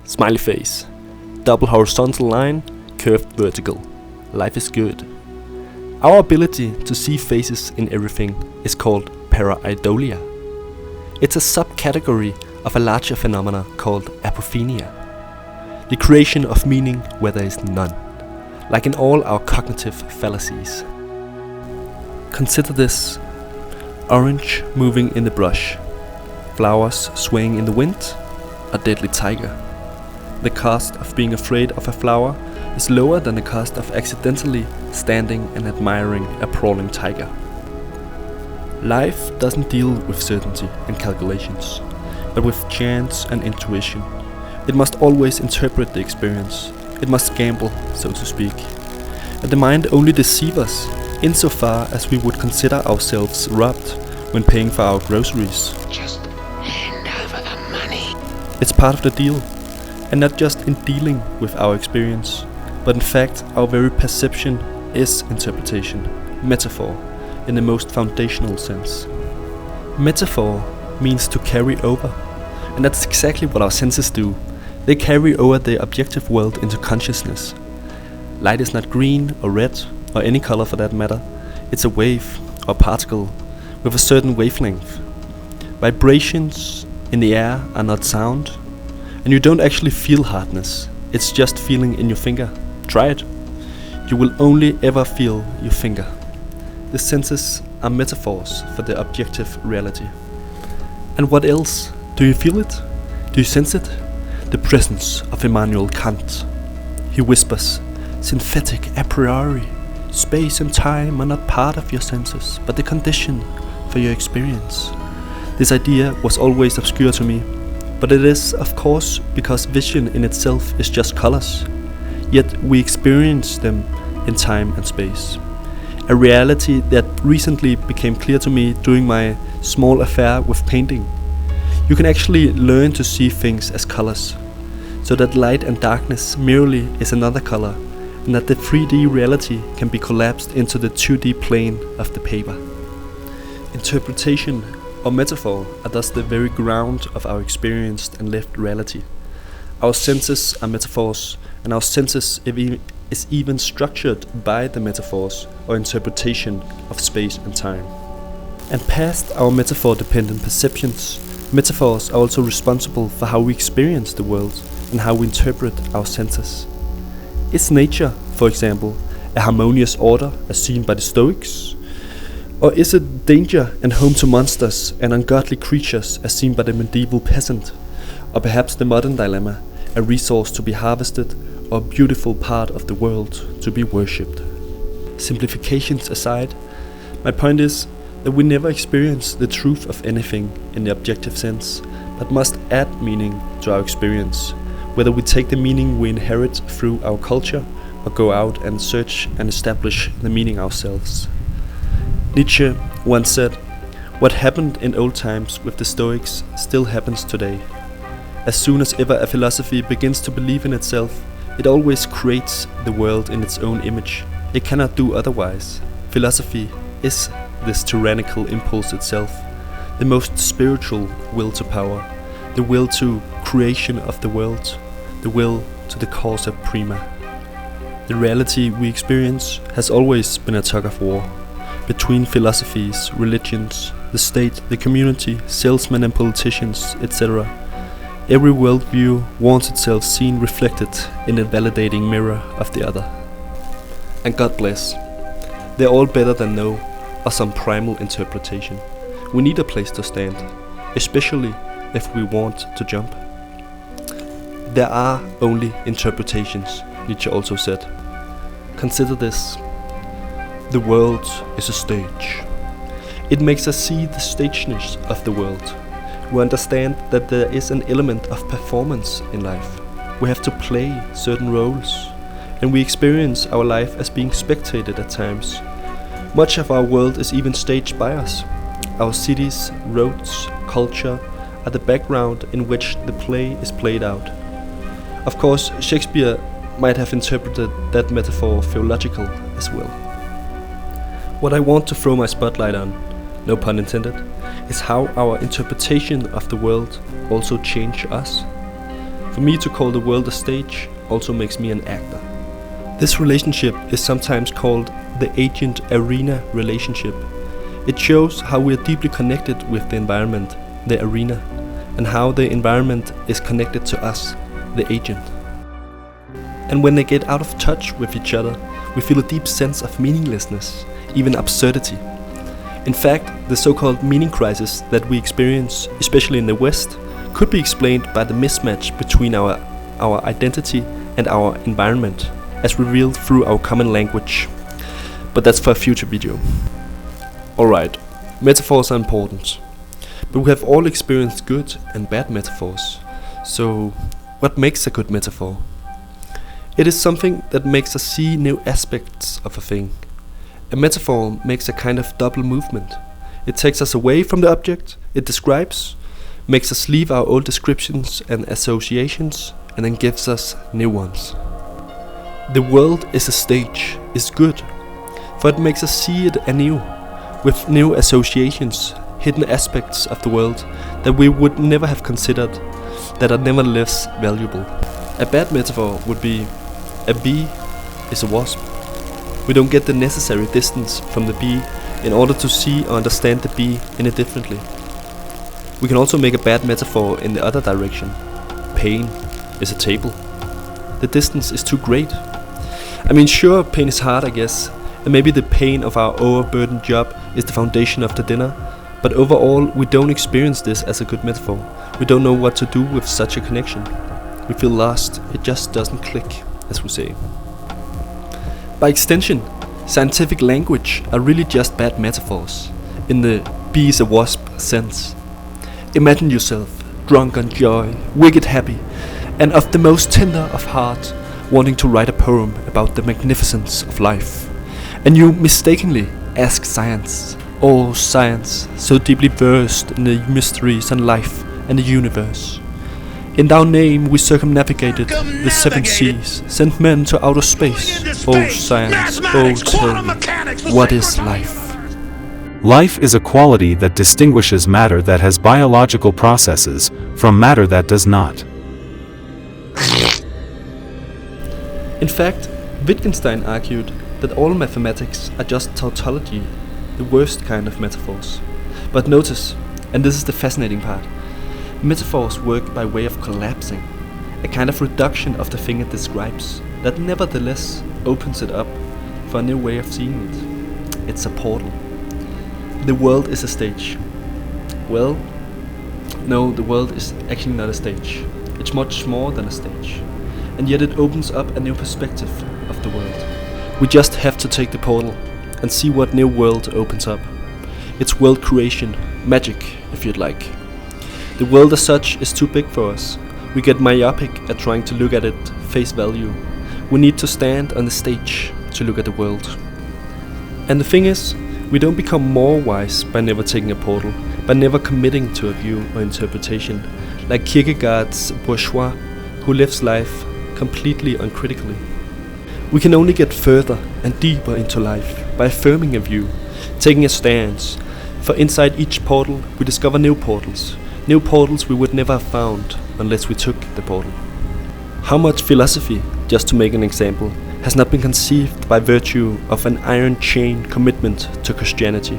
Smiley face. Double horizontal line, curved vertical. Life is good. Our ability to see faces in everything is called pareidolia. It's a subcategory of a larger phenomena called apophenia. The creation of meaning where there is none, like in all our cognitive fallacies. Consider this: orange moving in the brush, flowers swaying in the wind, a deadly tiger. The cost of being afraid of a flower is lower than the cost of accidentally standing and admiring a prowling tiger. Life doesn't deal with certainty and calculations, but with chance and intuition. It must always interpret the experience. It must gamble, so to speak. And the mind only deceives us insofar as we would consider ourselves robbed when paying for our groceries. Just hand over the money. It's part of the deal, and not just in dealing with our experience, but in fact our very perception is interpretation, metaphor, in the most foundational sense. Metaphor means to carry over, and that's exactly what our senses do. They carry over the objective world into consciousness. Light is not green or red, or any color for that matter. It's a wave or particle with a certain wavelength. Vibrations in the air are not sound, and you don't actually feel hardness. It's just feeling in your finger. Try it. You will only ever feel your finger. The senses are metaphors for the objective reality. And what else? Do you feel it? Do you sense it? The presence of Immanuel Kant. He whispers, synthetic a priori. Space and time are not part of your senses, but the condition for your experience. This idea was always obscure to me, but it is, of course, because vision in itself is just colors. Yet we experience them in time and space. A reality that recently became clear to me during my small affair with painting. You can actually learn to see things as colors, so that light and darkness merely is another color, and that the 3D reality can be collapsed into the 2D plane of the paper. Interpretation or metaphor are thus the very ground of our experienced and lived reality. Our senses are metaphors, and our senses is even structured by the metaphors or interpretation of space and time. And past our metaphor-dependent perceptions, metaphors are also responsible for how we experience the world and how we interpret our senses. Is nature, for example, a harmonious order as seen by the Stoics? Or is it danger and home to monsters and ungodly creatures as seen by the medieval peasant? Or perhaps the modern dilemma, a resource to be harvested or a beautiful part of the world to be worshipped? Simplifications aside, my point is that we never experience the truth of anything in the objective sense, but must add meaning to our experience, whether we take the meaning we inherit through our culture or go out and search and establish the meaning ourselves. Nietzsche once said, "What happened in old times with the Stoics still happens today." As soon as ever a philosophy begins to believe in itself, it always creates the world in its own image. It cannot do otherwise. Philosophy is this tyrannical impulse itself, the most spiritual will to power, the will to creation of the world, the will to the causa prima. The reality we experience has always been a tug of war between philosophies, religions, the state, the community, salesmen and politicians, etc. Every worldview wants itself seen reflected in a validating mirror of the other. And God bless, they're all better than no or some primal interpretation. We need a place to stand, especially if we want to jump. There are only interpretations, Nietzsche also said. Consider this. The world is a stage. It makes us see the stageness of the world. We understand that there is an element of performance in life. We have to play certain roles, and we experience our life as being spectated at times. Much of our world is even staged by us. Our cities, roads, culture are the background in which the play is played out. Of course, Shakespeare might have interpreted that metaphor theological as well. What I want to throw my spotlight on, no pun intended, is how our interpretation of the world also change us. For me to call the world a stage also makes me an actor. This relationship is sometimes called the agent-arena relationship. It shows how we are deeply connected with the environment, the arena, and how the environment is connected to us, the agent. And when they get out of touch with each other, we feel a deep sense of meaninglessness, even absurdity. In fact, the so-called meaning crisis that we experience, especially in the West, could be explained by the mismatch between our identity and our environment, as revealed through our common language. But that's for a future video. Alright, metaphors are important. But we have all experienced good and bad metaphors. So, what makes a good metaphor? It is something that makes us see new aspects of a thing. A metaphor makes a kind of double movement. It takes us away from the object it describes, makes us leave our old descriptions and associations, and then gives us new ones. The world is a stage is good, for it makes us see it anew, with new associations, hidden aspects of the world that we would never have considered, that are nevertheless valuable. A bad metaphor would be a bee is a wasp. We don't get the necessary distance from the bee in order to see or understand the bee any differently. We can also make a bad metaphor in the other direction. Pain is a table. The distance is too great. I mean, sure, pain is hard, I guess, and maybe the pain of our overburdened job is the foundation of the dinner, but overall we don't experience this as a good metaphor. We don't know what to do with such a connection. We feel lost, it just doesn't click, as we say. By extension, scientific language are really just bad metaphors, in the bee is a wasp sense. Imagine yourself, drunk on joy, wicked happy, and of the most tender of heart, wanting to write a poem about the magnificence of life. And you mistakenly ask science, oh science, so deeply versed in the mysteries and life and the universe. In thy name we circumnavigated the 7 seas, sent men to outer space. Oh science, oh tell me, what is life? Life is a quality that distinguishes matter that has biological processes from matter that does not. In fact, Wittgenstein argued that all mathematics are just tautology, the worst kind of metaphors. But notice, and this is the fascinating part, metaphors work by way of collapsing, a kind of reduction of the thing it describes, that nevertheless opens it up for a new way of seeing it. It's a portal. The world is a stage. Well, no, the world is actually not a stage. It's much more than a stage. And yet it opens up a new perspective of the world. We just have to take the portal and see what new world opens up. It's world creation, magic, if you'd like. The world as such is too big for us. We get myopic at trying to look at it face value. We need to stand on the stage to look at the world. And the thing is, we don't become more wise by never taking a portal, by never committing to a view or interpretation, like Kierkegaard's bourgeois, who lives life completely uncritically. We can only get further and deeper into life by affirming a view, taking a stance, for inside each portal we discover new portals we would never have found unless we took the portal. How much philosophy, just to make an example, has not been conceived by virtue of an iron chain commitment to Christianity?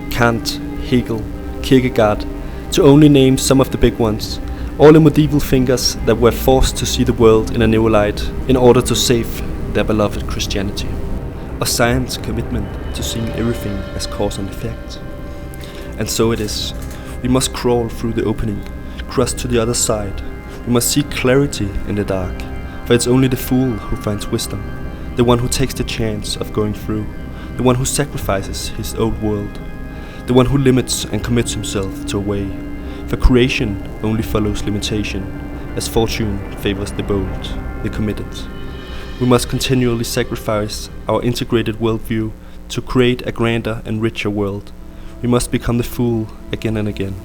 Kant, Hegel, Kierkegaard, to only name some of the big ones, all the medieval thinkers that were forced to see the world in a new light in order to save their beloved Christianity. A science commitment to seeing everything as cause and effect. And so it is. We must crawl through the opening, cross to the other side. We must seek clarity in the dark, for it's only the fool who finds wisdom, the one who takes the chance of going through, the one who sacrifices his old world, the one who limits and commits himself to a way. For creation only follows limitation, as fortune favors the bold, the committed. We must continually sacrifice our integrated worldview to create a grander and richer world. We must become the fool again and again.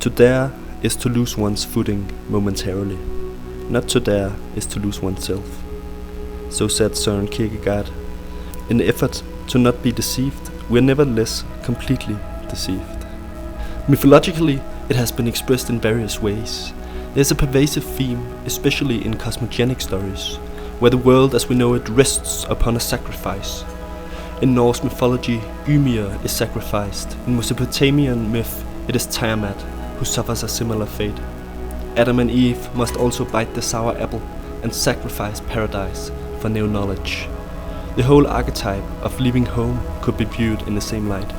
To dare is to lose one's footing momentarily. Not to dare is to lose oneself. So said Søren Kierkegaard. In the effort to not be deceived, we are nevertheless completely deceived. Mythologically, it has been expressed in various ways. There's a pervasive theme, especially in cosmogonic stories, where the world as we know it rests upon a sacrifice. In Norse mythology, Ymir is sacrificed. In Mesopotamian myth, it is Tiamat, who suffers a similar fate. Adam and Eve must also bite the sour apple and sacrifice paradise for new knowledge. The whole archetype of leaving home could be viewed in the same light.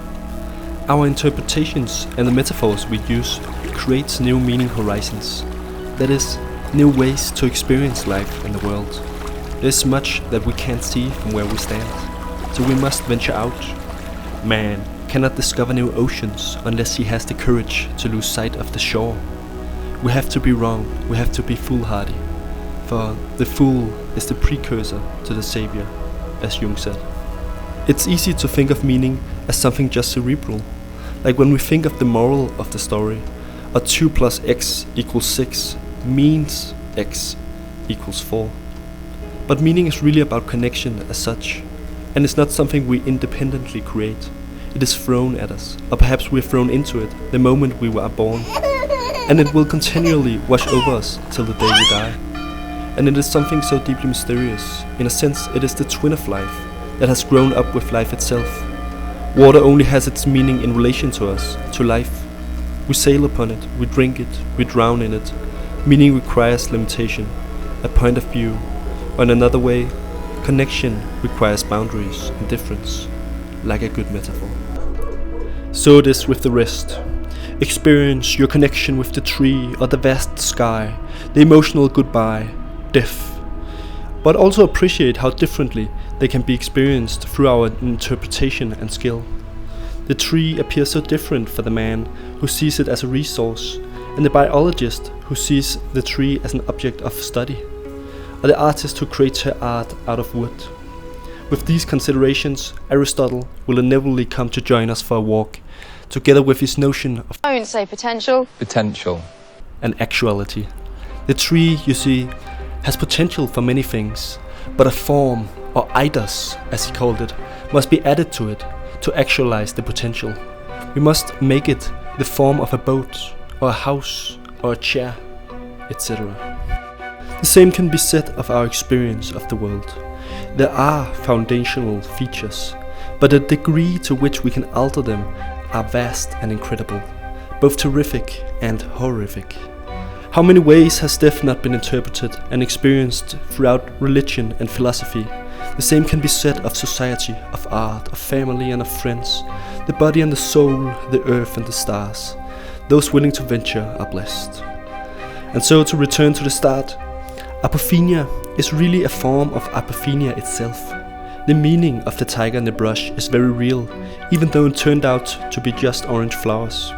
Our interpretations and the metaphors we use creates new meaning horizons. That is, new ways to experience life in the world. There's much that we can't see from where we stand, so we must venture out. Man cannot discover new oceans unless he has the courage to lose sight of the shore. We have to be wrong, we have to be foolhardy, for the fool is the precursor to the savior, as Jung said. It's easy to think of meaning as something just cerebral, like when we think of the moral of the story, or 2 plus x equals 6 means x equals 4. But meaning is really about connection as such, and it's not something we independently create. It is thrown at us, or perhaps we're thrown into it the moment we were born, and it will continually wash over us till the day we die. And it is something so deeply mysterious. In a sense, it is the twin of life that has grown up with life itself. Water only has its meaning in relation to us, to life. We sail upon it, we drink it, we drown in it. Meaning requires limitation, a point of view, or in another way, connection requires boundaries and difference, like a good metaphor. So it is with the rest. Experience your connection with the tree or the vast sky, the emotional goodbye, death. But also appreciate how differently they can be experienced through our interpretation and skill. The tree appears so different for the man who sees it as a resource, and the biologist who sees the tree as an object of study, or the artist who creates her art out of wood. With these considerations, Aristotle will inevitably come to join us for a walk, together with his notion of I wouldn't say potential. Potential. and actuality. The tree, you see, has potential for many things, but a form, or eidos as he called it, must be added to it to actualize the potential. We must make it the form of a boat, or a house, or a chair, etc. The same can be said of our experience of the world. There are foundational features, but the degree to which we can alter them are vast and incredible, both terrific and horrific. How many ways has death not been interpreted and experienced throughout religion and philosophy? The same can be said of society, of art, of family and of friends, the body and the soul, the earth and the stars. Those willing to venture are blessed. And so, to return to the start, apophenia is really a form of apophenia itself. The meaning of the tiger in the brush is very real, even though it turned out to be just orange flowers.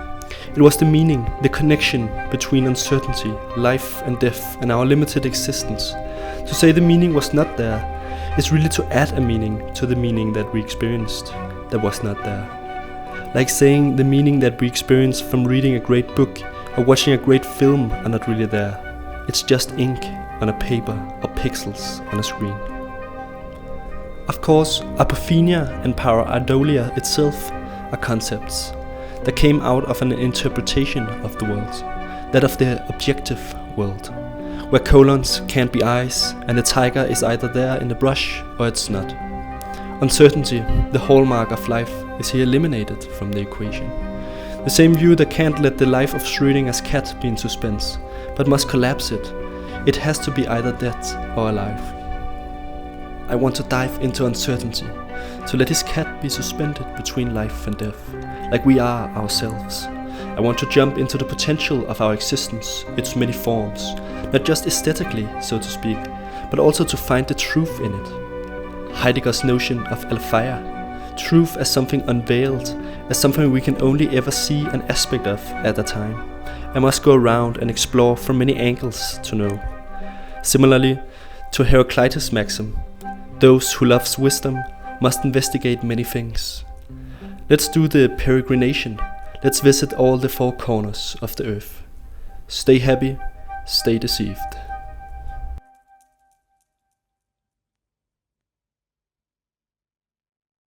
It was the meaning, the connection between uncertainty, life and death, and our limited existence. To say the meaning was not there is really to add a meaning to the meaning that we experienced that was not there. Like saying the meaning that we experience from reading a great book or watching a great film are not really there. It's just ink on a paper or pixels on a screen. Of course, apophenia and pareidolia itself are concepts that came out of an interpretation of the world, that of the objective world, where colons can't be eyes and the tiger is either there in the brush or it's not. Uncertainty, the hallmark of life, is here eliminated from the equation. The same view that can't let the life of Schrödinger's cat be in suspense, but must collapse it. It has to be either dead or alive. I want to dive into uncertainty, to let his cat be suspended between life and death, like we are ourselves. I want to jump into the potential of our existence, its many forms, not just aesthetically, so to speak, but also to find the truth in it. Heidegger's notion of Aletheia, truth as something unveiled, as something we can only ever see an aspect of at a time. I must go around and explore from many angles to know. Similarly to Heraclitus' maxim, those who love wisdom must investigate many things. Let's do the peregrination. Let's visit all the four corners of the earth. Stay happy, stay deceived.